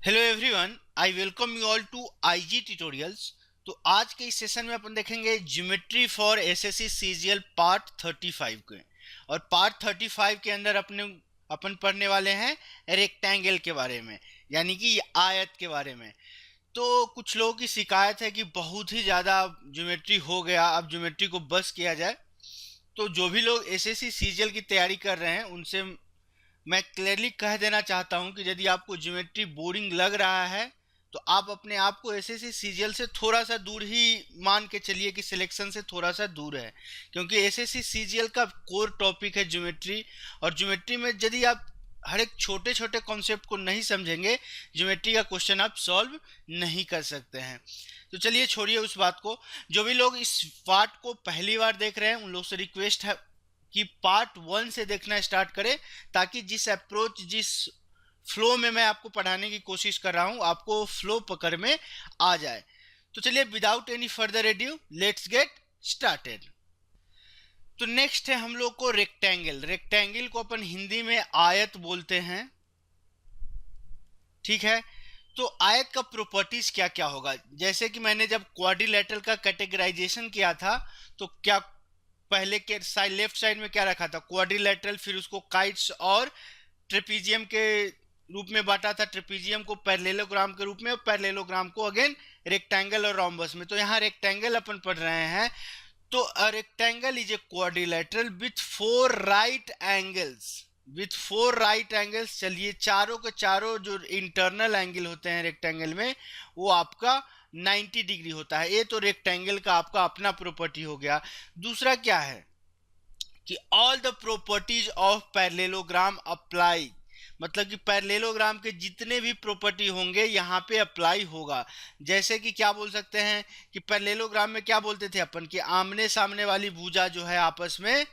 Hello everyone, I welcome you all to IG tutorials. तो आज के इस सेशन में अपन देखेंगे geometry for SSC CGL part 35 के। और पार्ट 35 के अंदर अपन पढ़ने वाले हैं रेक्टेंगल के बारे में, यानी कि आयत के बारे में। तो कुछ लोगों की शिकायत है कि बहुत ही ज़्यादा ज्योमेट्री हो गया, अब ज्योमेट्री को बस किया जाए। तो जो भी लोग एसएससी सीजीएल की तैयारी कर रहे हैं उनसे मैं क्लियरली कह देना चाहता हूं कि यदि आपको ज्योमेट्री बोरिंग लग रहा है तो आप अपने आप को एसएससी सीजीएल से थोड़ा सा दूर ही मान के चलिए कि सिलेक्शन से थोड़ा सा दूर है, क्योंकि एसएससी सीजीएल का कोर टॉपिक है ज्योमेट्री। और ज्योमेट्री में यदि आप हर एक छोटे छोटे कॉन्सेप्ट को नहीं समझेंगे, ज्योमेट्री का क्वेश्चन आप सॉल्व नहीं कर सकते हैं। तो चलिए छोड़िए उस बात को। जो भी लोग इस पार्ट को पहली बार देख रहे हैं उन लोग से रिक्वेस्ट है कि पार्ट 1 से देखना स्टार्ट करें, ताकि जिस फ्लो में मैं आपको पढ़ाने की कोशिश कर रहा हूं आपको फ्लो पकड़ में आ जाए। तो चलिए without any further edu let's get started. तो नेक्स्ट है हम लोग को रेक्टेंगल। रेक्टेंगल को अपन हिंदी में आयत बोलते हैं, ठीक है। तो आयत का प्रॉपर्टीज क्या क्या होगा, जैसे कि मैंने जब क्वाड्रिलेटरल का कैटेगराइजेशन किया था तो क्या पहले के साइड लेफ्ट साइड में क्या रखा था, क्वाड्रिलेटरल, फिर उसको काइट्स और ट्रेपीजियम के रूप में बांटा था, ट्रेपीजियम को पैरेललोग्राम के रूप में और पैरेललोग्राम को अगेन रेक्टेंगल और रोम्बस में। तो यहाँ रेक्टेंगल अपन पढ़ रहे हैं। तो a rectangle is a quadrilateral with four right angles. चलिए चारों के चारों जो इंटरनल एंगल होते हैं रेक्टेंगल में वो आपका 90 डिग्री होता है। ये तो रेक्टेंगल का आपका अपना प्रॉपर्टी हो गया। दूसरा क्या है कि all the properties of parallelogram apply, मतलब कि पैरेललोग्राम के जितने भी प्रॉपर्टी होंगे यहाँ पे अप्लाई होगा। जैसे कि क्या बोल सकते हैं कि पैरेललोग्राम में क्या बोलते थे अपन कि आमने सामने वाली भुजा जो है आपस में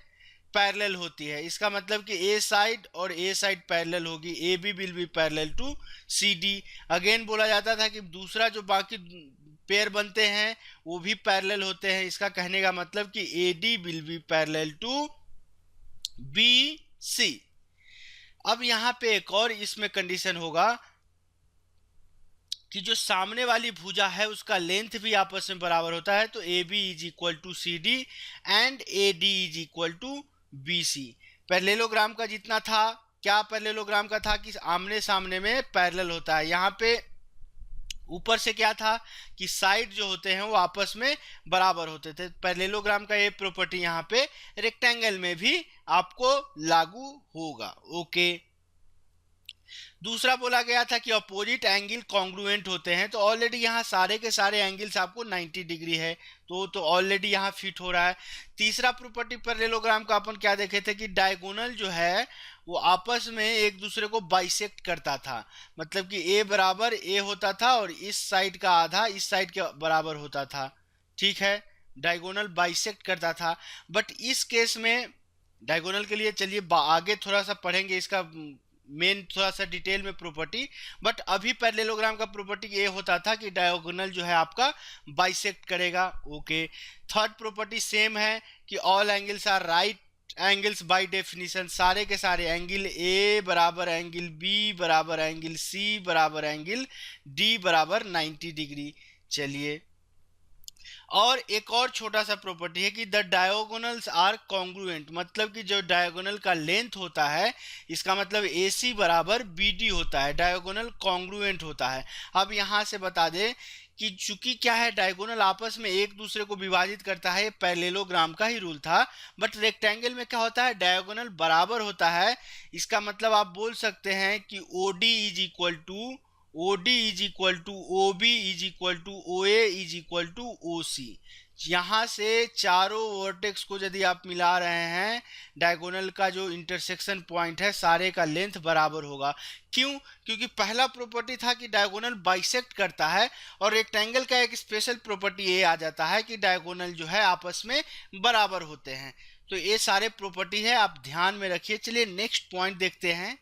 पैरेलल होती है। इसका मतलब कि ए साइड और ए साइड पैरेलल होगी, A B will be parallel to C D. Again बोला जाता था कि दूसरा जो बाकी पेयर बनते हैं वो भी पैरेलल होते हैं। इसका कहने का मतलब कि A D will be parallel to B C. अब यहाँ पे एक और इसमें कंडीशन होगा कि जो सामने वाली भुजा है उसका लेंथ भी आपस में बराबर होता है। तो A B is equal to C D and A D is equal to B C. Parallelogram का जितना था, क्या पैरेललोग्राम का था कि आमने सामने में पैरेलल होता है। यहाँ पे ऊपर से क्या था कि साइड जो होते हैं वो आपस में बराबर होते थे। पैरेललोग्राम का ये प्रॉपर्टी यहाँ पे रेक्टेंगल में भी आपको लागू होगा। ओके। दूसरा बोला गया था कि अपोजिट एंगल कॉन्ग्रुएंट होते हैं। तो ऑलरेडी यहाँ सारे के सारे एंगल्स आपको 90 डिग्री है, तो ऑलरेडी यहाँ फिट हो रहा है। तीसरा प्रॉपर्टी पैरेललोग्राम का अपन क्या देखे थे कि डायगोनल जो है वो आपस में एक दूसरे को बाइसेक्ट करता था, मतलब कि ए बराबर ए होता था और इस साइड का आधा इस साइड के बराबर होता था, ठीक है। डायगोनल बाइसेक्ट करता था। बट इस केस में डायगोनल के लिए चलिए आगे थोड़ा सा पढ़ेंगे इसका मेन थोड़ा सा डिटेल में प्रॉपर्टी। बट अभी पैरेललोग्राम का प्रॉपर्टी ये होता था कि डायगोनल जो है आपका बाइसेक्ट करेगा। ओके। थर्ड प्रॉपर्टी सेम है कि all angles are right angles by definition. सारे के सारे एंगल ए बराबर एंगल बी बराबर एंगल सी बराबर एंगल डी बराबर 90 डिग्री। चलिए, और एक और छोटा सा प्रॉपर्टी है कि द डायगोनल्स आर कॉन्ग्रुएंट, मतलब कि जो डायगोनल का लेंथ होता है इसका मतलब ए सी बराबर बी डी होता है, डायगोनल कॉन्ग्रुएंट होता है। अब यहाँ से बता दें कि चूंकि क्या है डायगोनल आपस में एक दूसरे को विभाजित करता है, पैरेललोग्राम का ही रूल था। बट रेक्टेंगल में क्या होता है, डायगोनल बराबर होता है। इसका मतलब आप बोल सकते हैं कि O D is equal to O D is equal to O B is equal to O A is equal to O C. यहाँ से चारों वर्टेक्स को यदि आप मिला रहे हैं, डायगोनल का जो इंटरसेक्शन पॉइंट है सारे का लेंथ बराबर होगा। क्यों? क्योंकि पहला प्रॉपर्टी था कि डायगोनल बाइसेक्ट करता है, और रेक्टेंगल का एक स्पेशल प्रॉपर्टी ये आ जाता है कि डायगोनल जो है आपस में बराबर होते हैं। तो ये सारे प्रॉपर्टी है, आप ध्यान में रखिए। चलिए नेक्स्ट पॉइंट देखते हैं।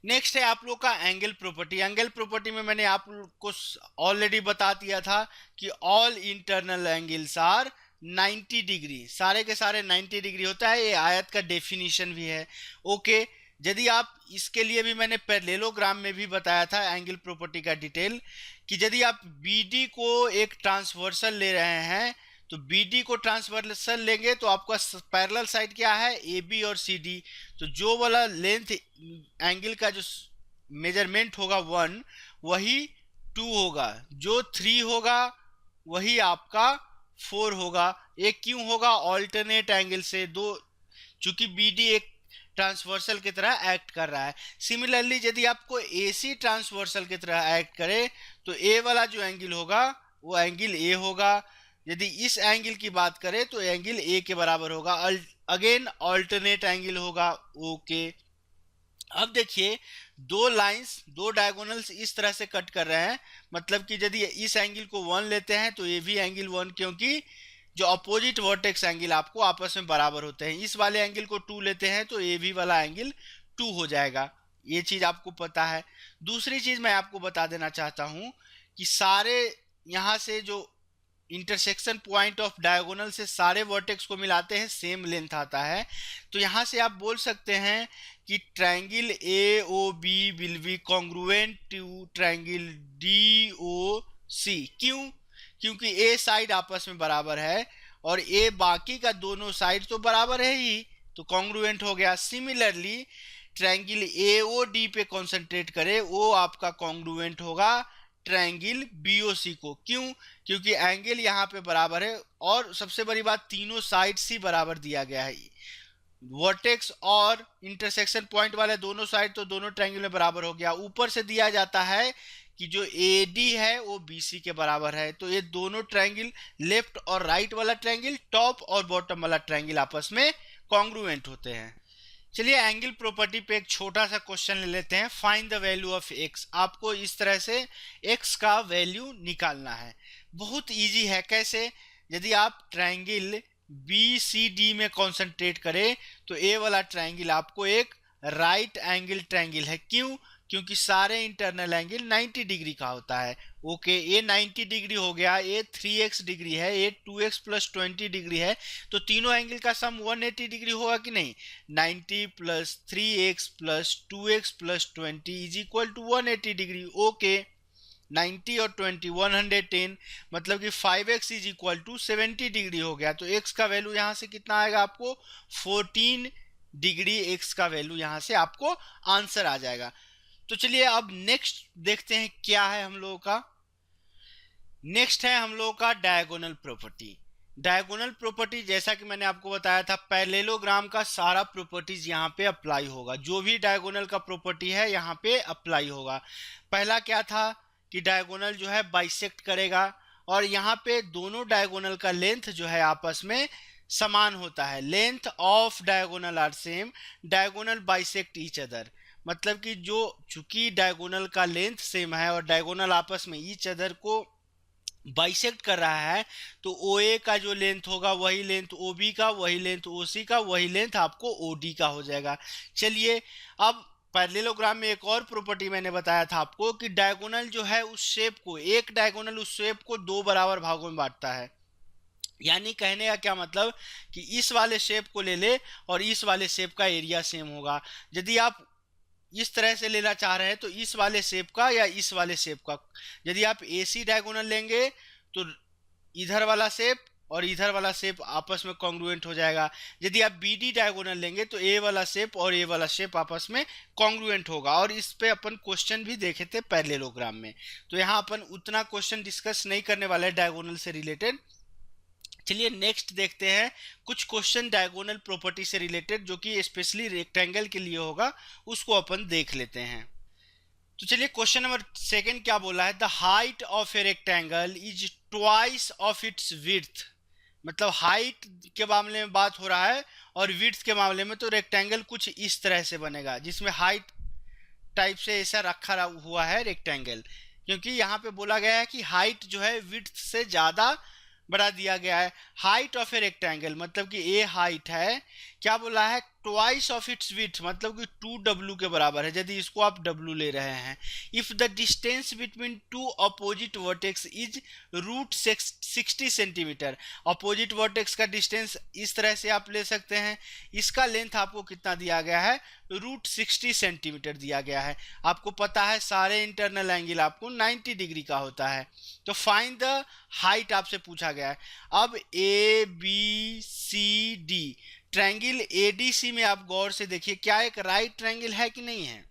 नेक्स्ट है आप लोग का एंगल प्रॉपर्टी। एंगल प्रॉपर्टी में मैंने आप लोग को ऑलरेडी बता दिया था कि all internal angles are 90 degree, सारे के सारे 90 डिग्री होता है। ये आयत का डेफिनेशन भी है। ओके। यदि आप इसके लिए भी मैंने पैरेललोग्राम में भी बताया था एंगल प्रॉपर्टी का डिटेल, कि यदि आप BD को एक ट्रांसवर्सल ले रहे हैं तो BD को ट्रांसवर्सल लेंगे तो आपका पैरेलल साइड क्या है, AB और CD। तो जो वाला लेंथ एंगल का जो मेजरमेंट होगा 1 वही 2 होगा, जो 3 होगा वही आपका 4 होगा। एक क्यों होगा, ऑल्टरनेट एंगल से दो, चूंकि BD एक ट्रांसवर्सल की तरह एक्ट कर रहा है। सिमिलरली यदि आपको AC ट्रांसवर्सल की तरह एक्ट करे तो A वाला जो एंगल होगा वो एंगल A होगा। यदि इस एंगल की बात करें तो एंगल A के बराबर होगा, अगेन ऑल्टरनेट एंगल होगा। ओके, अब देखिए दो लाइंस, दो डायगोनल्स इस तरह से कट कर रहे हैं, मतलब कि यदि इस एंगल को 1 लेते हैं तो ये भी एंगल 1, क्योंकि जो अपोजिट वर्टेक्स एंगल आपको आपस में बराबर होते हैं। इस वाले एंगल को 2 लेते हैं तो ये भी वाला एंगल 2 हो जाएगा। ये चीज आपको पता है। दूसरी चीज मैं आपको बता देना चाहता हूं कि सारे यहाँ से जो इंटरसेक्शन पॉइंट ऑफ डायगोनल से सारे वर्टेक्स को मिलाते हैं सेम लेंथ आता है। तो यहाँ से आप बोल सकते हैं कि triangle AOB will be congruent to triangle DOC। क्यों? क्योंकि A साइड आपस में बराबर है और A बाकी का दोनों साइड तो बराबर है ही, तो कॉन्ग्रुएंट हो गया। सिमिलरली ट्रायंगल AOD पे कॉन्सेंट्रेट करें, वो आपका कॉन्ग्रुएंट होगा ट्रायंगल BOC को। क्यों? क्योंकि एंगल यहाँ पे बराबर है और सबसे बड़ी बात तीनों साइड्स ही बराबर दिया गया है। वर्टेक्स और इंटरसेक्शन पॉइंट वाले दोनों साइड तो दोनों ट्रायंगल में बराबर हो गया। ऊपर से दिया जाता है कि जो AD है वो BC के बराबर है। तो ये दोनों ट्रायंगल, लेफ्ट और राइट वाला ट्रायंगल, टॉप और बॉटम वाला ट्रायंगल आपस में कॉन्ग्रुएंट होते हैं। चलिए एंगल प्रॉपर्टी पे एक छोटा सा क्वेश्चन ले लेते हैं। Find the value of x। आपको इस तरह से x का वैल्यू निकालना है। बहुत इजी है। कैसे? यदि आप ट्रायंगल BCD में कंसंट्रेट करें तो ए वाला ट्रायंगल आपको एक राइट एंगल ट्रायंगल है। क्यों? क्योंकि सारे इंटरनल एंगल 90 डिग्री का होता है। ओके, ये 90 डिग्री हो गया, ये 3x डिग्री है, ये 2x प्लस 20 डिग्री है, तो तीनों एंगल का सम 180 डिग्री होगा कि नहीं? 90 plus 3x plus 2x plus 20 is equal to 180 degree. Okay, 90 और 20 110, मतलब कि 5x is equal to 70 degree हो गया। तो x का वैल्यू यहाँ से कितना आएगा आपको? 14 डिग्री x का वैल्यू यहाँ से आपको आंसर आ जाएगा। तो चलिए अब नेक्स्ट देखते हैं क्या है हम लोगों का। नेक्स्ट है हम लोगों का डायगोनल प्रॉपर्टी। डायगोनल प्रॉपर्टी जैसा कि मैंने आपको बताया था, पैरेललोग्राम का सारा प्रॉपर्टीज यहाँ पे अप्लाई होगा। जो भी डायगोनल का प्रॉपर्टी है यहाँ पे अप्लाई होगा। पहला क्या था कि डायगोनल जो है बाइसेक्ट करेगा, और यहाँ पे दोनों डायगोनल का लेंथ जो है आपस में समान होता है। Length of diagonal are same, diagonal bisect each other. मतलब कि जो चूंकि डायगोनल का लेंथ सेम है और डायगोनल आपस में ईच अदर को बाइसेक्ट कर रहा है, तो OA का जो लेंथ होगा वही लेंथ OB का, वही लेंथ OC का, वही लेंथ आपको OD का हो जाएगा। चलिए अब पैरेललोग्राम में एक और प्रॉपर्टी मैंने बताया था आपको कि डायगोनल जो है उस शेप को, एक डायगोनल उस शेप को दो बराबर भागों में बांटता है। यानी कहने का क्या मतलब कि इस वाले शेप को ले ले और इस वाले शेप का एरिया सेम होगा। यदि आप इस तरह से लेना चाह रहे हैं तो इस वाले शेप का या इस वाले शेप का, यदि आप AC डायगोनल लेंगे तो इधर वाला शेप और इधर वाला शेप आपस में कॉन्ग्रुएंट हो जाएगा। यदि आप BD डायगोनल लेंगे तो A वाला शेप और A वाला शेप आपस में कॉन्ग्रुएंट होगा। और इस पे अपन क्वेश्चन भी देखे थे पैरेललोग्राम में, तो यहाँ अपन उतना क्वेश्चन डिस्कस नहीं करने वाले डायगोनल से रिलेटेड। चलिए नेक्स्ट देखते हैं कुछ क्वेश्चन डायगोनल प्रॉपर्टी से रिलेटेड, जो कि स्पेशली रेक्टेंगल के लिए होगा, उसको अपन देख लेते हैं। तो चलिए क्वेश्चन नंबर सेकंड क्या बोला है? The height of a rectangle is twice of its width. मतलब हाइट के मामले में बात हो रहा है और विड्थ के मामले में तो रेक्टेंगल कुछ इस तरह से बनेगा, जिसमें हाइट टाइप से ऐसा रखा हुआ है रेक्टेंगल, क्योंकि यहाँ पे बोला गया है कि हाइट जो है विड्थ से ज़्यादा बढ़ा दिया गया है। हाइट ऑफ ए रेक्टेंगल मतलब कि ए हाइट है, क्या बोला है? ट्वाइस ऑफ इट्स विड्थ, मतलब कि 2w के बराबर है यदि इसको आप w ले रहे हैं। If the distance between two opposite vertex is √60 centimetre, opposite vertex का डिस्टेंस इस तरह से आप ले सकते हैं, इसका लेंथ आपको कितना दिया गया है, √60 सेंटीमीटर दिया गया है। आपको पता है सारे इंटरनल एंगल आपको 90 डिग्री का होता है। तो फाइंड द हाइट आपसे पूछा गया है। अब A B C D triangle A D C में आप गौर से देखिए, क्या एक राइट ट्रायंगल है कि नहीं है?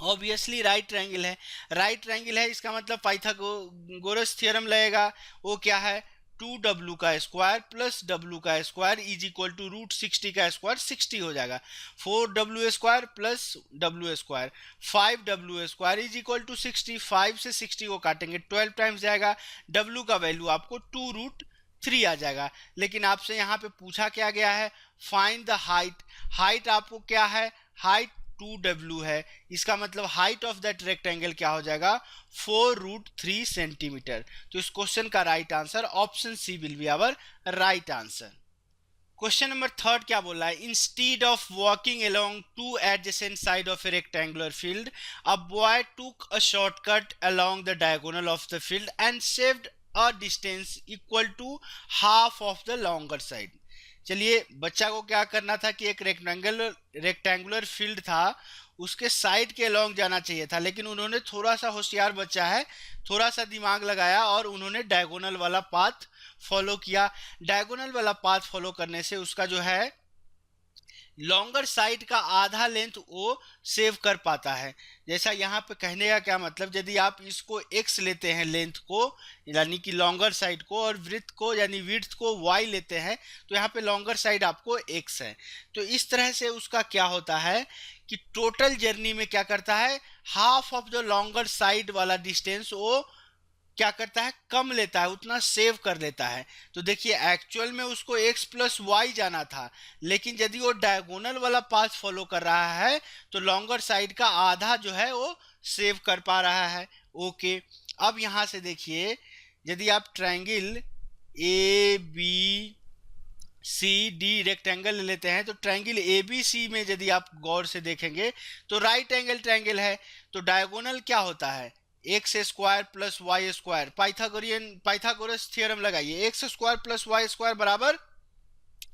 ऑब्वियसली राइट ट्रायंगल है। राइट ट्रायंगल है, इसका मतलब पाइथागोरस थ्योरम लगेगा। वो क्या है, 2w का स्क्वायर प्लस w का स्क्वायर इज इक्वल टू √60 का स्क्वायर 60 हो जाएगा। 4w square plus w square 5w square is equal to 60। 5 से 60 को काटेंगे 12 टाइम्स जाएगा, w का वैल्यू आपको 2√3 आ जाएगा। लेकिन आपसे यहाँ पे पूछा क्या गया है, फाइंड द हाइट। हाइट आपको क्या है, हाइट 2w है, इसका मतलब हाइट ऑफ दैट रेक्टेंगल क्या हो जाएगा, 4√3 सेंटीमीटर। तो इस क्वेश्चन का right answer option C will be our right answer. Question number 3 क्या बोल रहा है, instead of walking along two adjacent side of a rectangular field a boy took a shortcut along the diagonal of the field and saved a distance equal to half of the longer side. चलिए, बच्चा को क्या करना था कि एक rectangular field था, उसके साइड के अलोंग जाना चाहिए था, लेकिन उन्होंने थोड़ा सा होशियार बच्चा है, थोड़ा सा दिमाग लगाया और उन्होंने डायगोनल वाला पाथ फॉलो किया। डायगोनल वाला पाथ फॉलो करने से उसका जो है लॉन्गर साइड का आधा लेंथ वो सेव कर पाता है। जैसा यहाँ पे कहने का क्या मतलब, यदि आप इसको x लेते हैं लेंथ को, यानी कि लॉन्गर साइड को, और विड्थ को यानी विड्थ को y लेते हैं, तो यहाँ पे लॉन्गर साइड आपको x है। तो इस तरह से उसका क्या होता है कि टोटल जर्नी में क्या करता है, half of the longer side वाला डिस्टेंस वो क्या करता है, कम लेता है, उतना सेव कर लेता है। तो देखिए, एक्चुअल में उसको x प्लस वाई जाना था, लेकिन यदि वो डायगोनल वाला पाथ फॉलो कर रहा है तो लॉन्गर साइड का आधा जो है वो सेव कर पा रहा है। ओके, अब यहाँ से देखिए, यदि आप triangle A B C D rectangle लेते हैं, तो ट्रायंगल ए बी सी में यदि आप गौर से देखेंगे तो राइट एंगल ट्रायंगल है। तो डायगोनल क्या होता है, x square plus y square, Pythagoras theorem लगाइए, x square plus y square बराबर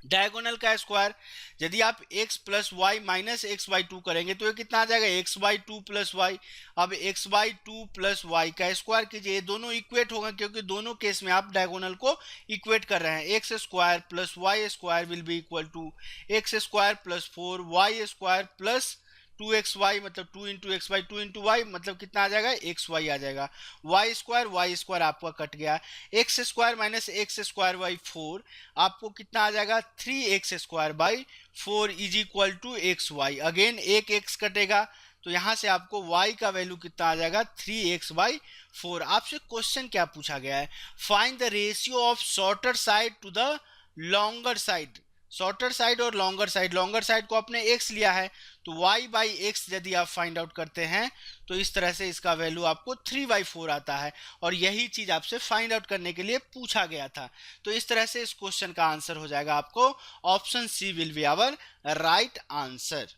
डायगोनल का स्क्वायर। यदि आप x plus y minus x by 2 करेंगे तो ये कितना आ जाएगा, x बाई 2 प्लस वाई। अब x बाई 2 प्लस वाई का स्क्वायर कीजिए, दोनों इक्वेट होगा, क्योंकि दोनों केस में आप डायगोनल को इक्वेट कर रहे हैं। X square plus y square will be equal to x square plus 4 y square plus 2xy, मतलब 2 into x by 2 into y, मतलब कितना आ जाएगा, xy आ जाएगा। वाई स्क्वायर आपका कट गया, x square minus x square by 4 आपको कितना आ जाएगा, 3x square by 4 is equal to xy। Again एक x कटेगा, तो यहाँ से आपको y का वैल्यू कितना आ जाएगा, 3x बाई 4। आपसे क्वेश्चन क्या पूछा गया है, find the ratio of shorter side to the longer side. Shorter side और लॉन्गर साइड को आपने x लिया है, तो y बाई एक्स यदि आप फाइंड आउट करते हैं तो इस तरह से इसका वैल्यू आपको 3/4 आता है, और यही चीज आपसे फाइंड आउट करने के लिए पूछा गया था। तो इस तरह से इस क्वेश्चन का आंसर हो जाएगा आपको option C will be our right answer.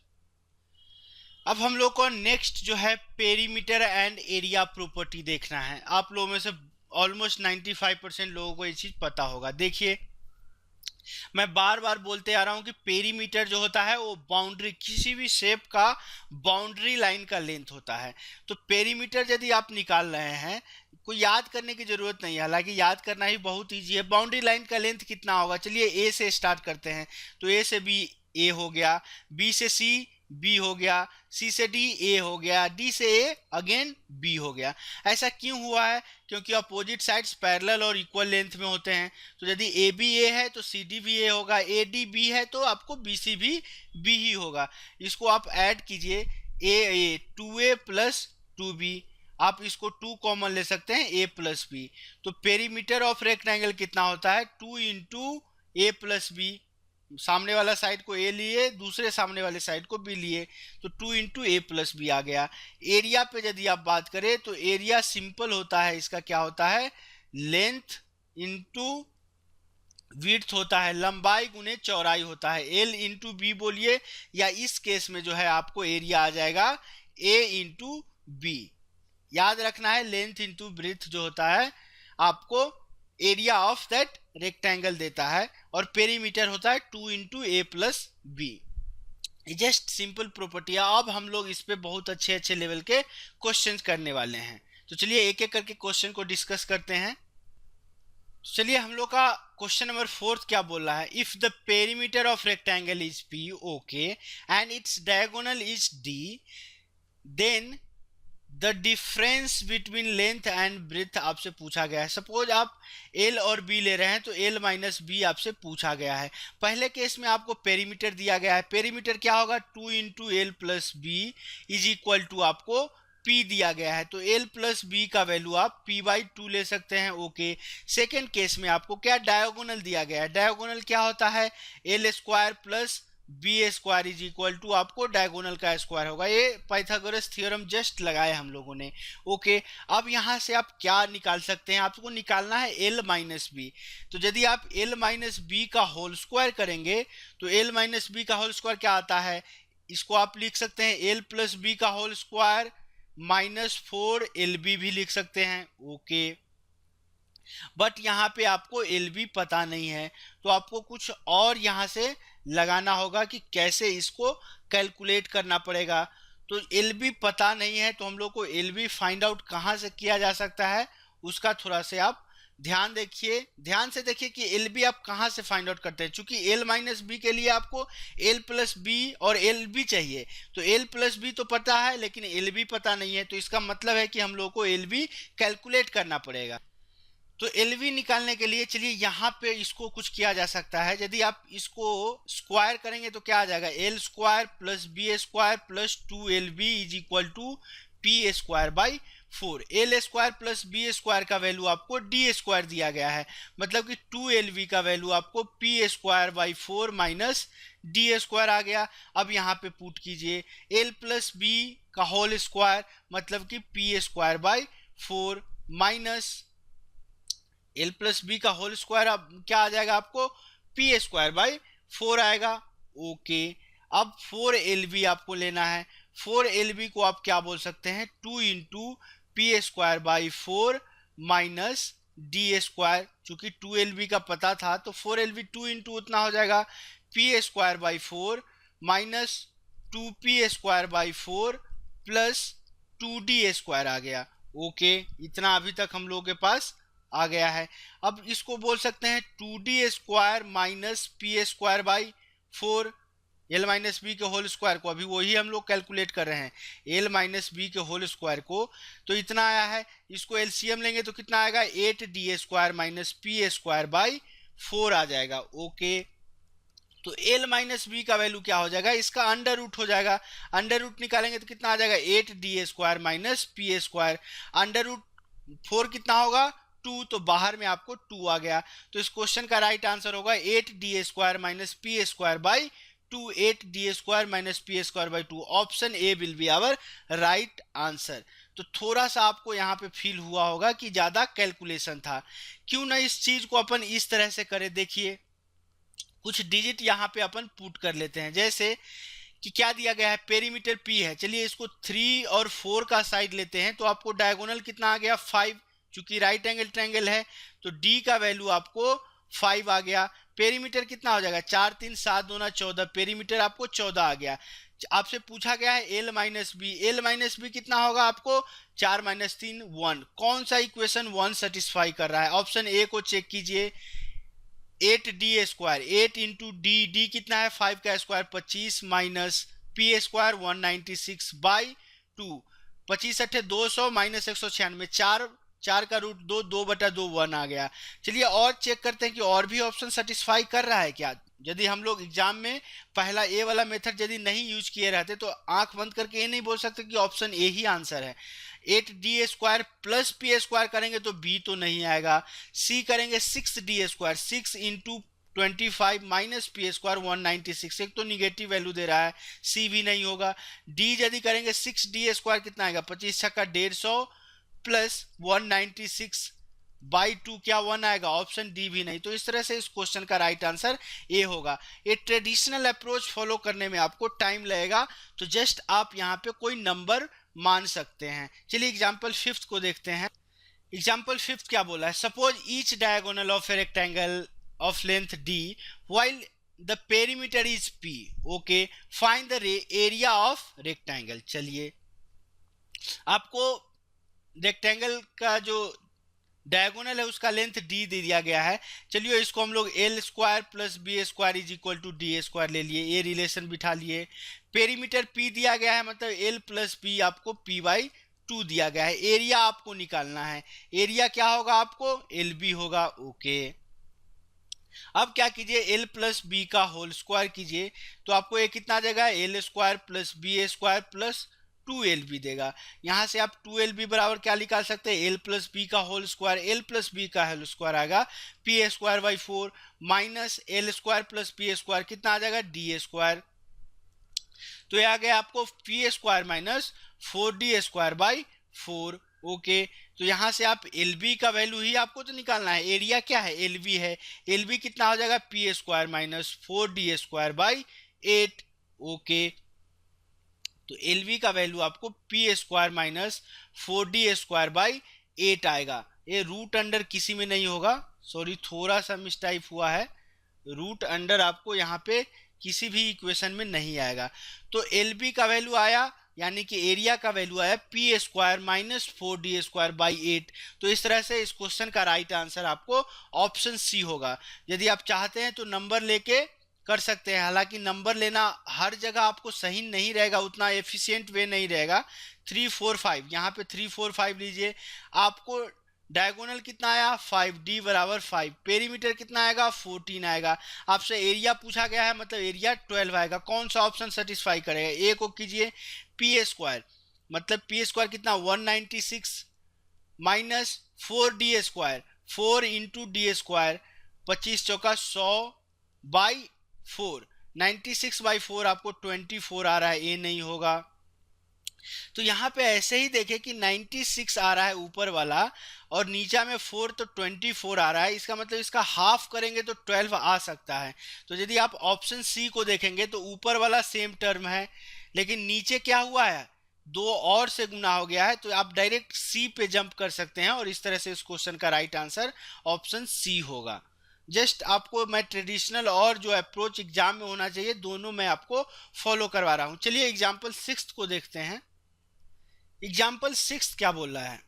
अब हम लोग को नेक्स्ट जो है पेरीमीटर एंड एरिया प्रॉपर्टी देखना है। आप लोगों में से ऑलमोस्ट 95% लोगों को ये चीज पता होगा। देखिए, मैं बार बार बोलते आ रहा हूं कि पेरीमीटर जो होता है वो बाउंड्री, किसी भी शेप का बाउंड्री लाइन का लेंथ होता है। तो पेरीमीटर यदि आप निकाल रहे हैं, कोई याद करने की जरूरत नहीं है, हालांकि याद करना ही बहुत ईजी है। बाउंड्री लाइन का लेंथ कितना होगा, चलिए ए से स्टार्ट करते हैं। तो ए से बी ए हो गया, बी से सी बी हो गया, सी से डी ए हो गया, डी से ए अगेन बी हो गया। ऐसा क्यों हुआ है, क्योंकि अपोजिट साइड्स पैरेलल और इक्वल लेंथ में होते हैं। तो यदि ए बी ए है तो सी डी भी ए होगा, ए डी बी है तो आपको बी सी भी बी ही होगा। इसको आप ऐड कीजिए, ए 2a प्लस 2b, आप इसको 2 कॉमन ले सकते हैं, a प्लस बी। तो पेरीमीटर ऑफ रेक्टेंगल कितना होता है, 2 इंटू ए प्लस बी। सामने वाला साइड को ए लिए, दूसरे सामने वाले साइड को बी लिए, तो 2 इंटू ए प्लस बी आ गया। एरिया पे यदि आप बात करें तो एरिया सिंपल होता है, इसका क्या होता है, लेंथ इंटू विड्थ होता है लंबाई गुने चौड़ाई होता है, एल इंटू बी बोलिए, या इस केस में जो है आपको एरिया आ जाएगा ए इंटू बी। याद रखना है लेंथ इंटू ब्रेथ जो होता है आपको एरिया ऑफ दैट रेक्टेंगल देता है, और पेरीमीटर होता है 2 into a plus b. Just simple property है। अब हम लोग इस पे बहुत अच्छे अच्छे लेवल के क्वेश्चंस करने वाले हैं, तो चलिए एक एक करके क्वेश्चन को डिस्कस करते हैं। चलिए हम लोग का क्वेश्चन नंबर 4 क्या बोल रहा है, if the perimeter of rectangle is P okay and its diagonal is D, then the difference between length and breadth आपसे पूछा गया है। सपोज आप एल और बी ले रहे हैं तो एल माइनस बी आपसे पूछा गया है। पहले केस में आपको पेरीमीटर दिया गया है, पेरीमीटर क्या होगा 2 into L plus B is equal to आपको P दिया गया है, तो L प्लस बी का वैल्यू आप P/2 ले सकते हैं। ओके, सेकेंड केस में आपको क्या डायगोनल दिया गया है, डायगोनल क्या होता है L square plus B square is equal to आपको डायगोनल का स्क्वायर होगा। ये पाइथागोरस थ्योरम जस्ट लगाया हम लोगों ने। ओके, अब यहाँ से आप क्या निकाल सकते हैं, आपको निकालना है एल माइनस बी। तो यदि आप एल माइनस बी का होल स्क्वायर करेंगे तो एल माइनस बी का होल स्क्वायर क्या आता है, इसको आप लिख सकते हैं एल प्लस बी का होल स्क्वायर -4 LB भी लिख सकते हैं। ओके, बट यहाँ पे आपको LB पता नहीं है, तो आपको कुछ और यहाँ से लगाना होगा कि कैसे इसको कैलकुलेट करना पड़ेगा। तो LB पता नहीं है, तो हम लोग को LB फाइंड आउट कहाँ से किया जा सकता है, उसका थोड़ा से आप ध्यान देखिए, ध्यान से देखिए कि LB आप कहाँ से फाइंड आउट करते हैं। चूंकि L माइनस बी के लिए आपको L प्लस बी और LB चाहिए, तो L प्लस बी तो पता है लेकिन LB पता नहीं है, तो इसका मतलब है कि हम लोग को LB कैलकुलेट करना पड़ेगा। तो LV निकालने के लिए चलिए यहाँ पे इसको कुछ किया जा सकता है। यदि आप इसको स्क्वायर करेंगे तो क्या आ जाएगा, l square plus B square plus 2LB is equal to p square by 4। L square plus B square का वैल्यू आपको डी स्क्वायर दिया गया है, मतलब कि 2LV का वैल्यू आपको p square by 4 minus d square आ गया। अब यहाँ पे पुट कीजिए एल प्लस बी का होल स्क्वायर, मतलब कि p square by 4 minus l plus B का होल स्क्वायर, अब क्या आ जाएगा आपको पी स्क्वायर बाई 4 आएगा। ओके, अब 4LB आपको लेना है। 4LB को आप क्या बोल सकते हैं, 2 into P square by 4 minus d square. चूंकि 2LB का पता था तो 4LB 2 इंटू उतना हो जाएगा p square by 4 minus 2P square by 4 plus 2D square आ गया। ओके, इतना अभी तक हम लोगों के पास आ गया है। अब इसको बोल सकते हैं 2D square minus P square by 4, L minus B के होल स्क्वायर को, अभी वही हम लोग कैलकुलेट कर रहे हैं एल माइनस बी के होल स्क्वायर को, तो इतना आया है। इसको एलसीएम लेंगे तो कितना आएगा 8D square minus P square by 4 आ जाएगा। ओके, तो एल माइनस बी का वैल्यू क्या हो जाएगा, इसका अंडर रूट हो जाएगा। अंडर रूट निकालेंगे तो कितना आ जाएगा 8D square minus P square. Under root 4 कितना होगा 2, तो बाहर में आपको 2 आ गया। तो इस क्वेश्चन का राइट आंसर होगा 8D square minus P square by 2, 8D square minus P square by 2। Option A will be our right answer. तो थोड़ा सा आपको यहाँ पे फील हुआ होगा कि ज्यादा कैलकुलेशन था, क्यों ना इस चीज को अपन इस तरह से करें। देखिए कुछ डिजिट यहाँ पे अपन पुट कर लेते हैं, जैसे कि क्या दिया गया है, पेरीमीटर P है। चलिए इसको 3 और 4 का साइड लेते हैं, तो आपको डायगोनल कितना आ गया 5, चूंकि राइट एंगल ट्रायंगल है तो D का वैल्यू आपको 5 आ गया। पेरीमीटर कितना हो जाएगा 4 3 7 2 14, पेरीमीटर आपको 14 आ गया। आपसे पूछा गया है L minus B, L minus B कितना होगा आपको 4 माइनस 3 1। कौन सा इक्वेशन 1 सेटिस्फाई कर रहा है, ऑप्शन ए को चेक कीजिए। 8D स्क्वायर, 8 इंटू डी कितना है 5 का square 25 minus P square 196 by 2, 25 अट्ठे 200 minus 196, 4 का रूट 2, 2/2 1 आ गया। चलिए और चेक करते हैं कि और भी ऑप्शन सेटिस्फाई कर रहा है क्या। यदि हम लोग एग्जाम में पहला ए वाला मेथड यदि नहीं यूज किए रहते तो आंख बंद करके ये नहीं बोल सकते कि ऑप्शन ए ही आंसर है। 8D square plus P square करेंगे तो बी तो नहीं आएगा। सी करेंगे 6D square, 6 into 25 minus P square 196, एक तो निगेटिव वैल्यू दे रहा है, सी भी नहीं होगा। डी यदि करेंगे 6D स्क्वायर कितना आएगा 25 छक्का 150 प्लस 196 बाई 2 क्या 1 आएगा, ऑप्शन डी भी नहीं। तो इस तरह से इस क्वेश्चन का राइट आंसर ए होगा। ये ट्रेडिशनल अप्रोच फॉलो करने में आपको टाइम लगेगा, तो जस्ट आप यहाँ पे कोई नंबर मान सकते हैं। चलिए एग्जाम्पल फिफ्थ को देखते हैं। एग्जाम्पल फिफ्थ क्या बोला है, suppose each diagonal of a rectangle of length D while the perimeter is P, okay, find the area of rectangle. चलिए आपको रेक्टेंगल का जो डायगोनल है उसका लेंथ डी दे दिया गया है। चलिए इसको हम लोग L square plus B square is equal to D square ले लिए, ये रिलेशन बिठा लिए। पेरीमीटर पी दिया गया है, मतलब एल प्लस बी आपको पी बाई 2 दिया गया है। एरिया आपको निकालना है, एरिया क्या होगा आपको, एल बी होगा, ओके। अब क्या कीजिए, एल प्लस बी का होल स्क्वायर कीजिए, तो आपको ये कितना देगा, L square plus B square plus 2LB देगा। यहाँ से आप 2LB बराबर क्या निकाल सकते हैं, एल प्लस बी का whole square, L plus B का होल स्क्वायर आएगा P square by 4 minus L square plus P square कितना आ जाएगा, डी स्क्वायर। तो ये आ गया आपको p square minus 4D square by 4, okay. तो यहाँ से आप एल बी का वैल्यू ही आपको तो निकालना है, एरिया क्या है, एल बी है, एल बी कितना हो जाएगा, p square minus 4D square by 8, okay. तो एल बी का वैल्यू आपको p square minus 4D square by 8 आएगा। ये रूट अंडर किसी में नहीं होगा, सॉरी थोड़ा सा मिसटाइप हुआ है, रूट अंडर आपको यहाँ पे किसी भी इक्वेशन में नहीं आएगा। तो एल बी का वैल्यू आया, यानी कि एरिया का वैल्यू आया P square minus 4D square by 8। तो इस तरह से इस क्वेश्चन का राइट आंसर आपको ऑप्शन सी होगा। यदि आप चाहते हैं तो नंबर लेके कर सकते हैं, हालांकि नंबर लेना हर जगह आपको सही नहीं रहेगा, उतना एफिशिएंट वे नहीं रहेगा। 3 4 5 यहाँ पे 3 4 5 लीजिए, आपको डायगोनल कितना आया 5D बराबर 5, पेरीमीटर कितना आएगा 14 आएगा। आपसे एरिया पूछा गया है, मतलब एरिया 12 आएगा। कौन सा ऑप्शन सेटिस्फाई करेगा, ए को कीजिए, पी स्क्वायर मतलब पी स्क्वायर कितना 196 minus 4D square 4 into D square 25 चौका 100 बाई 4, 96 बाई 4 आपको 24 आ रहा है, ये नहीं होगा। तो यहाँ पे ऐसे ही देखें कि 96 आ रहा है ऊपर वाला और नीचा में 4, तो 24 आ रहा है, इसका मतलब इसका हाफ करेंगे तो 12 आ सकता है। तो यदि आप ऑप्शन सी को देखेंगे तो ऊपर वाला सेम टर्म है, लेकिन नीचे क्या हुआ है, 2 और से गुना हो गया है, तो आप डायरेक्ट सी पे जंप कर सकते हैं और इस तरह से इस क्वेश्चन का राइट आंसर ऑप्शन सी होगा। जस्ट आपको मैं ट्रेडिशनल और जो अप्रोच एग्जाम में होना चाहिए दोनों मैं आपको फॉलो करवा रहा हूँ। चलिए एग्जाम्पल 6 को देखते हैं। एग्जाम्पल 6 क्या बोल रहा है,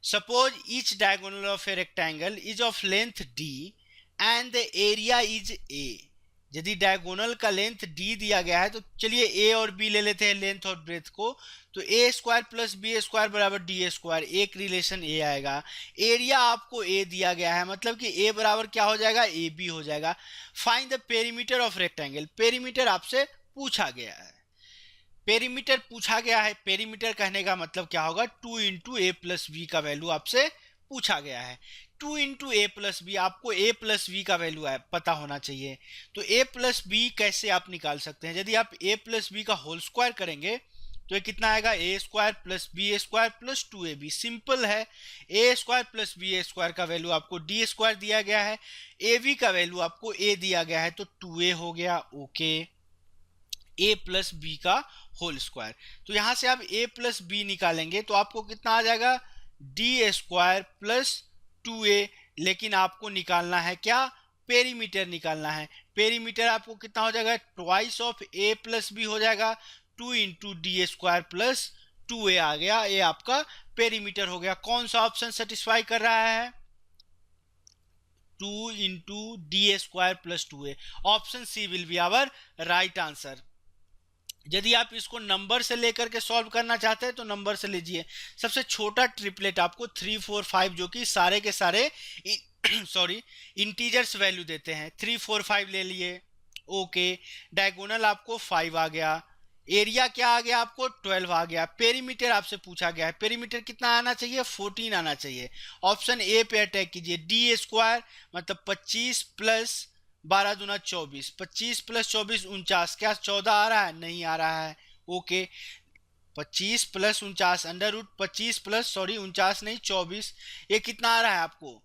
suppose each diagonal of a rectangle is of length D and the area is a. यदि डायगोनल का लेंथ डी दिया गया है तो चलिए ए और बी ले लेते हैं लेंथ और ब्रेथ को, तो a square plus B square बराबर डी स्क्वायर, एक रिलेशन ए आएगा। एरिया आपको ए दिया गया है, मतलब कि ए बराबर क्या हो जाएगा, ए बी हो जाएगा। Find the perimeter of rectangle, perimeter आपसे पूछा गया है, पेरीमीटर पूछा गया है। पेरीमीटर कहने का मतलब क्या होगा, 2 इंटू ए प्लस बी का वैल्यू आपसे पूछा गया है। 2 इंटू ए प्लस बी, आपको ए प्लस बी का वैल्यू है पता होना चाहिए। तो ए प्लस बी कैसे आप निकाल सकते हैं, यदि आप ए प्लस बी का होल स्क्वायर करेंगे तो ये कितना आएगा, a square plus B square plus 2ab। Simple है, a square plus B square का वैल्यू आपको डी स्क्वायर दिया गया है, ए बी का वैल्यू आपको ए दिया गया है, तो 2a हो गया, ओके। ए प्लस बी का होल स्क्वायर, तो यहां से आप ए प्लस बी निकालेंगे तो आपको कितना आ जाएगा, डी स्क्वायर प्लस 2a। लेकिन आपको निकालना है क्या, पेरीमीटर निकालना है। पेरीमीटर आपको कितना हो जाएगा, twice of A plus B हो जाएगा, 2 into D square plus 2a आ गया, ये आपका पेरीमीटर हो गया। कौन सा ऑप्शन सेटिस्फाई कर रहा है, 2 into D square plus 2a, option C will be our right answer. यदि आप इसको नंबर से लेकर के सॉल्व करना चाहते हैं तो नंबर से लीजिए। सबसे छोटा ट्रिपलेट आपको 3 4 5 जो कि सारे के सारे सॉरी इंटीजर्स वैल्यू देते हैं, 3 4 5 ले लिए, ओके। डायगोनल आपको 5 आ गया, एरिया क्या आ गया आपको 12 आ गया। पेरीमीटर आपसे पूछा गया है, पेरीमीटर कितना आना चाहिए, 14 आना चाहिए। ऑप्शन ए पे अटैक कीजिए, डी स्क्वायर मतलब 25 प्लस 12 दूना 24, 25 प्लस 24 49, क्या 14 आ रहा है, नहीं आ रहा है, okay. 25 plus 49, under root 25 plus, sorry 49 नहीं 24, ये कितना आ रहा है आपको,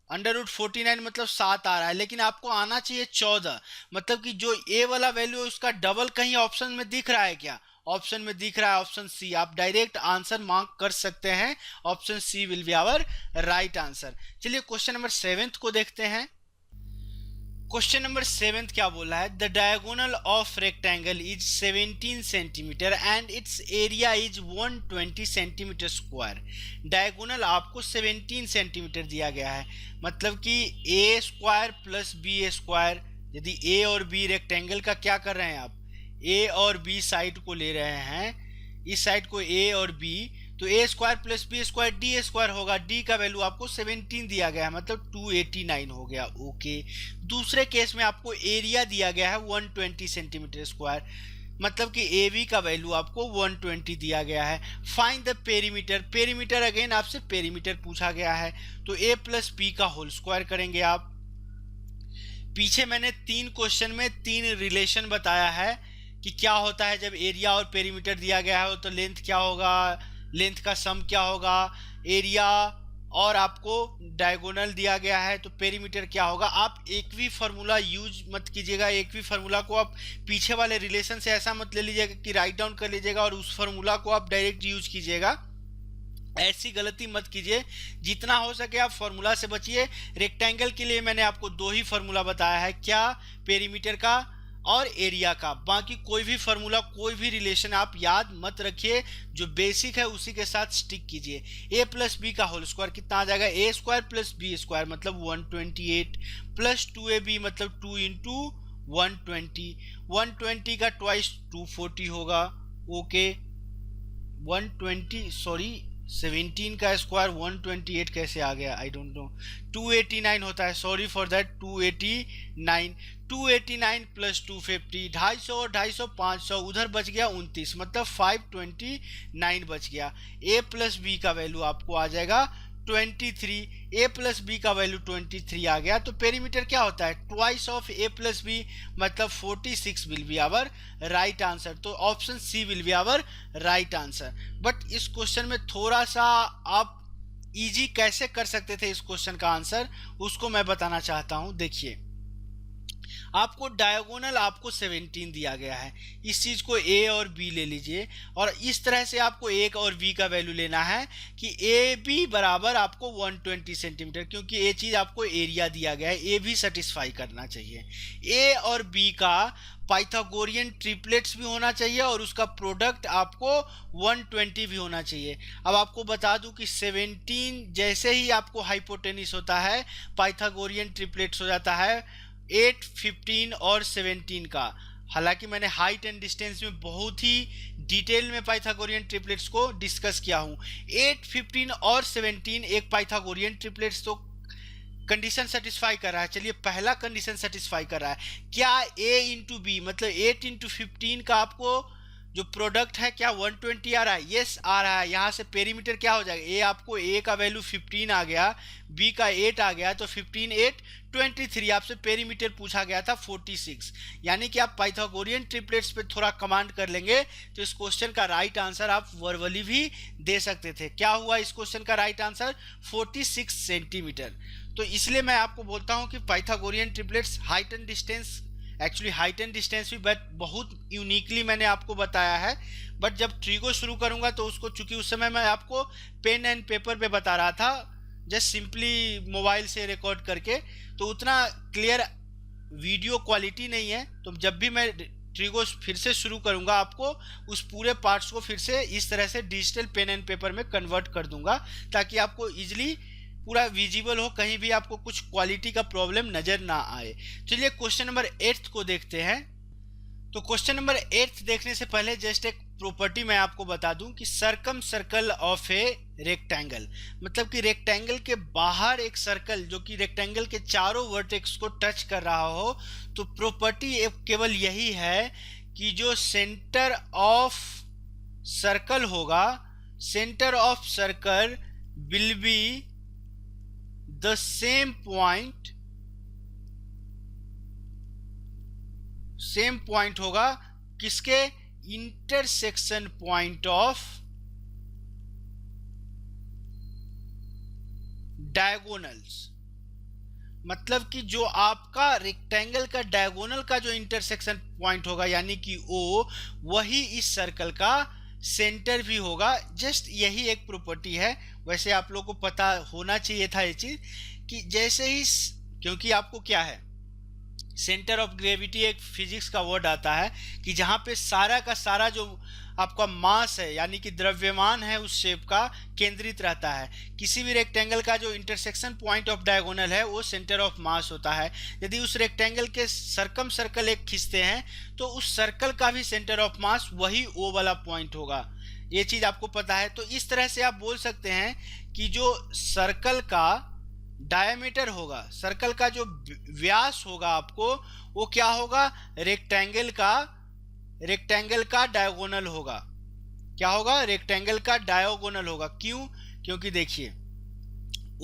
अंडर रूट 49 मतलब 7 आ रहा है, लेकिन आपको आना चाहिए 14। मतलब कि जो ए वाला वैल्यू है उसका डबल कहीं ऑप्शन में दिख रहा है क्या? ऑप्शन में दिख रहा है, ऑप्शन सी। आप डायरेक्ट आंसर मार्क कर सकते हैं, option C will be our right answer. चलिए क्वेश्चन नंबर 7 को देखते हैं। क्वेश्चन नंबर 7 क्या बोला है? The diagonal of rectangle is 17 centimetre and it's area is 120 centimetre square. Diagonal आपको 17 सेंटीमीटर दिया गया है, मतलब कि ए स्क्वायर प्लस बी स्क्वायर। यदि ए और बी रेक्टेंगल का क्या कर रहे हैं आप, ए और बी साइड को ले रहे हैं, इस साइड को ए और बी, तो a square plus B square d square होगा। डी का वैल्यू आपको 17 दिया गया है, मतलब 289 हो गया। ओके। दूसरे केस में आपको एरिया दिया गया है 120 सेंटीमीटर स्क्वायर, मतलब कि ए बी का वैल्यू आपको 120 दिया गया है। Find the perimeter. Perimeter again आपसे पेरीमीटर पूछा गया है, तो ए प्लस बी का होल स्क्वायर करेंगे आप। पीछे मैंने 3 क्वेश्चन में 3 रिलेशन बताया है कि क्या होता है जब एरिया और पेरीमीटर दिया गया हो, तो लेंथ क्या होगा, लेंथ का सम क्या होगा, एरिया और आपको डायगोनल दिया गया है तो पेरीमीटर क्या होगा। आप एक भी फार्मूला यूज मत कीजिएगा, एक भी फार्मूला को आप पीछे वाले रिलेशन से ऐसा मत ले लीजिएगा कि राइट डाउन कर लीजिएगा और उस फार्मूला को आप डायरेक्ट यूज कीजिएगा। ऐसी गलती मत कीजिए, जितना हो सके आप फार्मूला से बचिए। रेक्टेंगल के लिए मैंने आपको 2 ही फार्मूला बताया है, क्या, पेरीमीटर का और एरिया का। बाकी कोई भी फार्मूला, कोई भी रिलेशन आप याद मत रखिए, जो बेसिक है उसी के साथ स्टिक कीजिए। ए प्लस बी का होल स्क्वायर कितना आ जाएगा, ए स्क्वायर प्लस बी स्क्वायर मतलब 128 प्लस 2ab मतलब 2 इंटू 120, 120 का ट्वाइस 240 होगा। ओके। 120 सॉरी 17 का स्क्वायर 128 कैसे आ गया, आई डोंट नो। 289 होता है, सॉरी फॉर दैट, 289। 289 प्लस 250, 250 और 250 500, उधर बच गया 29, मतलब 529 बच गया। ए प्लस बी का वैल्यू आपको आ जाएगा 23। ए प्लस बी का वैल्यू 23 आ गया, तो पेरीमीटर क्या होता है, twice of A plus b मतलब 46 will be our right answer. तो option C will be our right answer. But इस क्वेश्चन में थोड़ा सा आप इजी कैसे कर सकते थे इस क्वेश्चन का आंसर, उसको मैं बताना चाहता हूं। देखिए, आपको डायगोनल आपको 17 दिया गया है, इस चीज को ए और बी ले लीजिए और इस तरह से आपको ए और बी का वैल्यू लेना है कि ए बी बराबर आपको 120 सेंटीमीटर, क्योंकि ये चीज आपको एरिया दिया गया है, ए भी सेटिस्फाई करना चाहिए। ए और बी का पाइथागोरियन ट्रिपलेट्स भी होना चाहिए और उसका प्रोडक्ट आपको 120 भी होना चाहिए। अब आपको बता दूं कि 17 जैसे ही आपको हाइपोटेनिस होता है, पाइथागोरियन ट्रिपलेट्स हो जाता है 8, 15 और 17 का। हालांकि मैंने हाइट एंड डिस्टेंस में बहुत ही डिटेल में पाइथागोरियन ट्रिपलेट्स को डिस्कस किया हूं। 8, 15 और 17 एक पाइथागोरियन ट्रिपलेट्स तो कंडीशन सेटिस्फाई कर रहा है। चलिए, पहला कंडीशन सेटिस्फाई कर रहा है, क्या a इंटू बी मतलब 8 इंटू 15 का आपको जो प्रोडक्ट है क्या 120 आ रहा है? यस आ रहा है। यहाँ से पेरीमीटर क्या हो जाएगा, ए आपको ए का वैल्यू 15 आ गया, बी का 8 आ गया, तो 15 8 23। आपसे पेरीमीटर पूछा गया था 46, यानी कि आप पाइथागोरियन ट्रिपलेट्स पे थोड़ा कमांड कर लेंगे तो इस क्वेश्चन का राइट आंसर आप वर्बली भी दे सकते थे। क्या हुआ इस क्वेश्चन का राइट आंसर, 46 सेंटीमीटर। तो इसलिए मैं आपको बोलता हूँ कि Pythagorean triplets height and distance, actually height and distance भी बट बहुत यूनिकली मैंने आपको बताया है। बट जब ट्रिगो शुरू करूंगा तो उसको, चूंकि उस समय मैं आपको पेन एंड पेपर पे बता रहा था, जस्ट सिंपली मोबाइल से रिकॉर्ड करके, तो उतना क्लियर वीडियो क्वालिटी नहीं है। तो जब भी मैं ट्रिगो फिर से शुरू करूंगा, आपको उस पूरे पार्ट्स को फिर से इस तरह से डिजिटल पेन एंड पेपर में कन्वर्ट कर दूंगा, ताकि आपको इजिली पूरा विजिबल हो, कहीं भी आपको कुछ क्वालिटी का प्रॉब्लम नजर ना आए। चलिए क्वेश्चन नंबर 8 को देखते हैं। तो क्वेश्चन नंबर 8 देखने से पहले जस्ट एक प्रॉपर्टी मैं आपको बता दूं कि circum circle of a rectangle, मतलब कि रेक्टेंगल के बाहर एक सर्कल जो कि रेक्टेंगल के चारों वर्टेक्स को टच कर रहा हो, तो प्रॉपर्टी केवल यही है कि जो सेंटर ऑफ सर्कल होगा, centre of circle will be the same point होगा किसके, इंटरसेक्शन पॉइंट ऑफ डायगोनल्स, मतलब कि जो आपका रेक्टेंगल का डायगोनल का जो इंटरसेक्शन पॉइंट होगा यानी कि ओ, वही इस सर्कल का सेंटर भी होगा। जस्ट यही एक प्रॉपर्टी है। वैसे आप लोगों को पता होना चाहिए था ये चीज कि जैसे ही, क्योंकि आपको क्या है, सेंटर ऑफ ग्रेविटी एक फिजिक्स का वर्ड आता है कि जहां पे सारा का सारा जो आपका मास है यानी कि द्रव्यमान है उस शेप का केंद्रित रहता है। किसी भी रेक्टेंगल का जो इंटरसेक्शन पॉइंट ऑफ डायगोनल है वो सेंटर ऑफ मास होता है। यदि उस रेक्टेंगल के सरकम सर्कल एक खींचते हैं तो उस सर्कल का भी सेंटर ऑफ मास वही ओ वाला पॉइंट होगा। ये चीज आपको पता है। तो इस तरह से आप बोल सकते हैं कि जो सर्कल का डायमीटर होगा, सर्कल का जो व्यास होगा आपको, वो क्या होगा, रेक्टेंगल का डायगोनल होगा। क्या होगा, रेक्टेंगल का डायगोनल होगा। क्यों, क्योंकि देखिए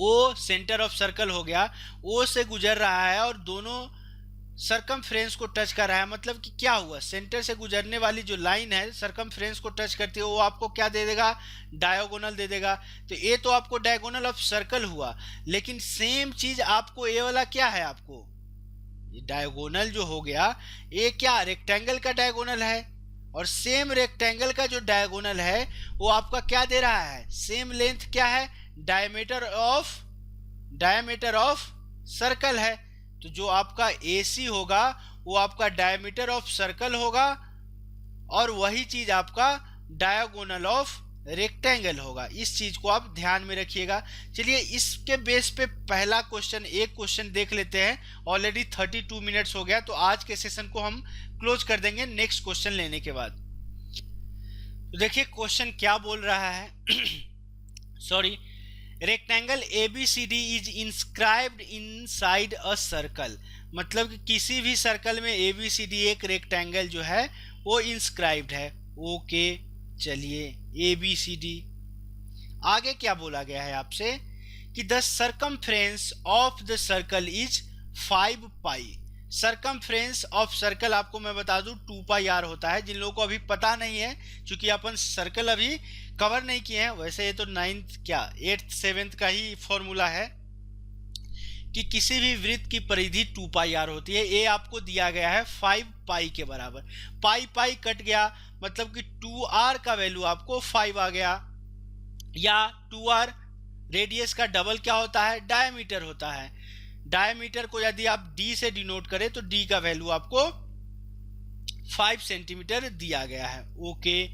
ओ सेंटर ऑफ सर्कल हो गया, ओ से गुजर रहा है और दोनों सरकमफ्रेंस को टच कर रहा है। मतलब कि क्या हुआ, सेंटर से गुजरने वाली जो लाइन है सरकमफ्रेंस को टच करती है, वो आपको क्या दे देगा, डायगोनल दे देगा। तो ये तो आपको डायगोनल ऑफ सर्कल हुआ, लेकिन सेम चीज आपको ये वाला क्या है, आपको डायगोनल जो हो गया ये क्या, रेक्टेंगल का डायगोनल है। और सेम रेक्टेंगल का जो डायगोनल है वो आपका क्या दे रहा है, सेम लेंथ क्या है, डायमीटर ऑफ सर्कल है। तो जो आपका AC होगा वो आपका डायमीटर ऑफ सर्कल होगा और वही चीज आपका डायगोनल ऑफ रेक्टेंगल होगा। इस चीज को आप ध्यान में रखिएगा। चलिए इसके बेस पे पहला क्वेश्चन, एक क्वेश्चन देख लेते हैं। ऑलरेडी 32 मिनट्स हो गया, तो आज के सेशन को हम क्लोज कर देंगे नेक्स्ट क्वेश्चन लेने के बाद। तो देखिए क्वेश्चन क्या बोल रहा है sorry, rectangle ABCD is inscribed inside a circle. मतलब कि किसी भी सर्कल में ABCD एक रेक्टेंगल जो है वो इंस्क्राइब्ड है। ओके चलिए ABCD, आगे क्या बोला गया है आपसे कि the circumference of the circle is 5 pi. Circumference of circle आपको मैं बता दूं 2 पाई आर होता है। जिन लोगों को अभी पता नहीं है, क्योंकि अपन सर्कल अभी कवर नहीं किए हैं, वैसे ये तो 9th क्या 8th 7th का ही फॉर्मूला है कि किसी भी वृत्त की परिधि 2 पाई आर होती है। ये आपको दिया गया है 5 पाई के बराबर। पाई पाई कट गया, मतलब कि 2r का वैल्यू आपको 5 आ गया, या 2r रेडियस का डबल क्या होता है, डायमीटर होता है। डायमीटर को यदि आप d से डिनोट करें तो d का वैल्यू आपको 5 सेंटीमीटर दिया गया है। ओके,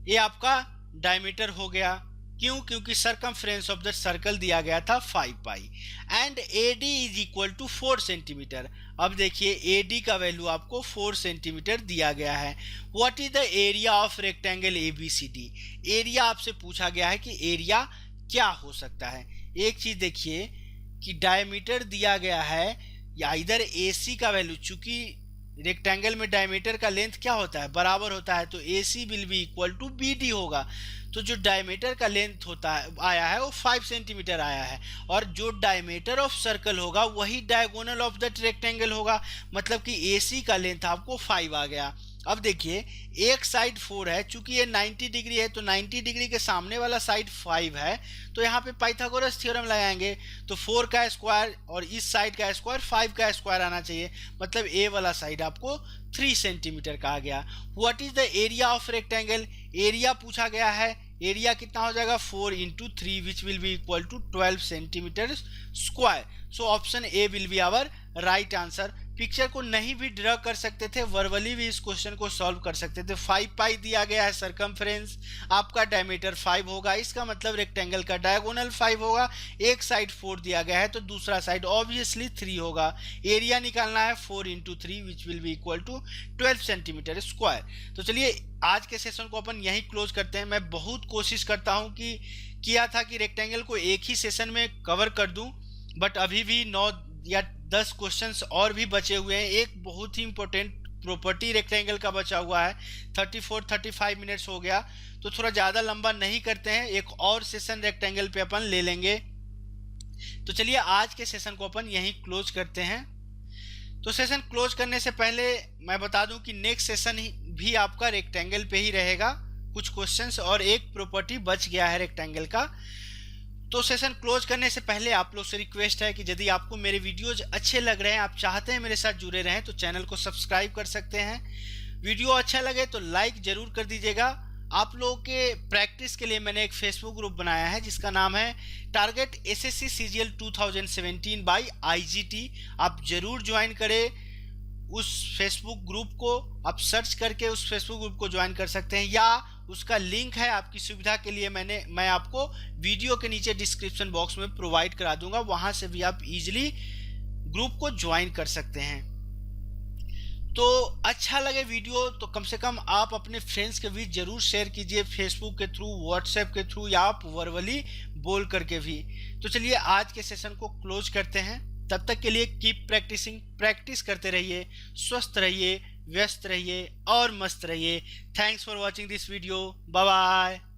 ये आपका डायमीटर हो गया। क्यों, क्योंकि सरकमफ्रेंस ऑफ द सर्कल दिया गया था 5 pi and AD is equal to 4 centimetre. अब देखिए AD का वैल्यू आपको 4 सेंटीमीटर दिया गया है। What is the area of rectangle ABCD। Area आपसे पूछा गया है कि एरिया क्या हो सकता है। एक चीज देखिए कि डायमीटर दिया गया है या इधर AC का वैल्यू, चूंकि रेक्टेंगल में डायमीटर का लेंथ क्या होता है, बराबर होता है, तो AC will be equal to BD होगा। तो जो डायमीटर का लेंथ होता है आया है वो 5 सेंटीमीटर आया है, और जो डायमीटर ऑफ सर्कल होगा वही डायगोनल ऑफ दैट रेक्टेंगल होगा। मतलब कि AC का लेंथ आपको 5 आ गया। अब देखिए एक साइड 4 है, चूंकि ये 90 डिग्री है तो 90 डिग्री के सामने वाला साइड 5 है, तो यहाँ पे पाइथागोरस थ्योरम लगाएंगे तो 4 का स्क्वायर और इस साइड का स्क्वायर 5 का स्क्वायर आना चाहिए। मतलब ए वाला साइड आपको 3 सेंटीमीटर का आ गया। What is the area of rectangle. Area पूछा गया है, एरिया कितना हो जाएगा 4 into 3 which will be equal to 12 centimetre square. So option A will be our right answer. Picture को नहीं भी ड्रा कर सकते थे, वर्बली भी इस क्वेश्चन को सॉल्व कर सकते थे। 5 पाई दिया गया है सरकमफ्रेंस, आपका डायमीटर 5 होगा, इसका मतलब रेक्टेंगल का डायगोनल 5 होगा। एक साइड 4 दिया गया है तो दूसरा साइड ऑब्वियसली 3 होगा। एरिया निकालना है 4 into 3 which will be equal to 12 centimetre square. तो चलिए आज के सेशन को अपन यहीं क्लोज करते हैं। मैं बहुत कोशिश करता हूँ कि किया था कि रेक्टेंगल को एक ही सेशन में कवर कर दूं, बट अभी भी 9 या 10 क्वेश्चंस और भी बचे हुए हैं। एक बहुत ही इंपॉर्टेंट प्रॉपर्टी रेक्टेंगल का बचा हुआ है। 34-35 मिनट्स हो गया, तो थोड़ा ज़्यादा लंबा नहीं करते हैं, एक और सेशन रेक्टेंगल पे अपन ले लेंगे। तो चलिए आज के सेशन को अपन यहीं क्लोज करते हैं। तो सेशन क्लोज करने से पहले मैं बता दूं कि नेक्स्ट सेशन भी आपका रेक्टेंगल पे ही रहेगा। कुछ क्वेश्चंस और एक प्रॉपर्टी बच गया है रेक्टेंगल का। तो सेशन क्लोज करने से पहले आप लोग से रिक्वेस्ट है कि यदि आपको मेरे वीडियोज अच्छे लग रहे हैं, आप चाहते हैं मेरे साथ जुड़े रहें, तो चैनल को सब्सक्राइब कर सकते हैं। वीडियो अच्छा लगे तो लाइक जरूर कर दीजिएगा। आप लोगों के प्रैक्टिस के लिए मैंने एक फेसबुक ग्रुप बनाया है जिसका नाम है target SSC CGL 2017 by IGT. आप जरूर ज्वाइन करें उस फेसबुक ग्रुप को। आप सर्च करके उस फेसबुक ग्रुप को ज्वाइन कर सकते हैं, या उसका लिंक है आपकी सुविधा के लिए मैं आपको वीडियो के नीचे डिस्क्रिप्शन बॉक्स में प्रोवाइड करा दूंगा। वहां से भी आप इजीली ग्रुप को ज्वाइन कर सकते हैं। तो अच्छा लगे वीडियो तो कम से कम आप अपने फ्रेंड्स के बीच जरूर शेयर कीजिए, फेसबुक के थ्रू, व्हाट्सएप के थ्रू, या आप वर्बली बोल करके भी। तो चलिए आज के सेशन को क्लोज करते हैं। तब तक के लिए कीप प्रैक्टिसिंग, प्रैक्टिस करते रहिए, स्वस्थ रहिए, व्यस्त रहिए और मस्त रहिए। Thanks for watching this video. Bye bye.